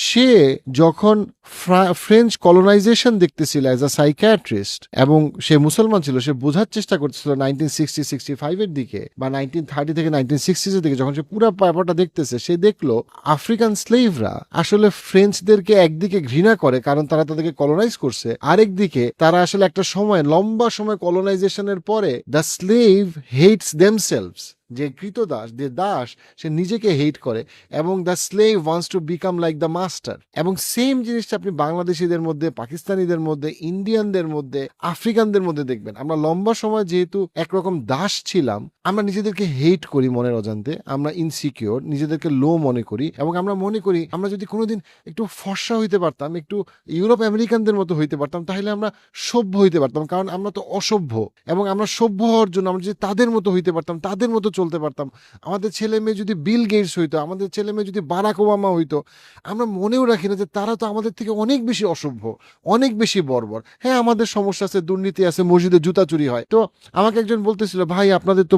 সে যখন French colonization দেখতেছিল as a psychiatrist এবং সে মুসলমান ছিল, সে বোঝার চেষ্টা করতেছিল 1960-65 এর দিকে বা 1930 থেকে 1960 এর দিকে, যখন সে পুরো ব্যাপারটা দেখতেছে, সে দেখলো আফ্রিকান স্লেভরা আসলে ফ্রেঞ্চদেরকে একদিকে ঘৃণা করে কারণ তারা তাদেরকে কলোনাইজ করছে, আরেকদিকে তারা আসলে একটা সময়, লম্বা সময় কলোনাইজেশনের পরে দ্য স্লেভ হেটস দেমসেলভস, যে কৃতদাস, যে দাস, সে নিজেকে হেট করে এবং the slave wants to become like the master. এবং সেম জিনিসটা আপনি বাংলাদেশিদের মধ্যে, পাকিস্তানিদের মধ্যে, ইন্ডিয়ানদের মধ্যে, আফ্রিকানদের মধ্যে দেখবেন। আমরা লম্বা সময় যেহেতু একরকম দাস ছিলাম, আমরা নিজেদেরকে হেট করি মনের অজান্তে, আমরা ইনসিকিউর, নিজেদেরকে লো মনে করি এবং আমরা মনে করি আমরা যদি কোনোদিন একটু ফর্সা হইতে পারতাম, একটু ইউরোপ আমেরিকানদের মতো হইতে পারতাম, তাহলে আমরা সভ্য হইতে পারতাম, কারণ আমরা তো অসভ্য। এবং আমরা সভ্য হওয়ার জন্য আমরা যদি তাদের মতো হইতে পারতাম, তাদের মতো চলতে পারতাম, আমাদের ছেলে মেয়ে যদি বিল গেটস হইতো, আমাদের ছেলে মেয়ে যদি বারাক ওবামা হইতো, আমরা মনেও রাখি না যে তারা তো আমাদের থেকে অনেক বেশি অসভ্য, অনেক বেশি বর্বর। হ্যাঁ, আমাদের সমস্যা আছে, দুর্নীতি আছে, মসজিদে জুতা চুরি হয়। তো আমাকে একজন বলতেছিল, ভাই আপনাদের তো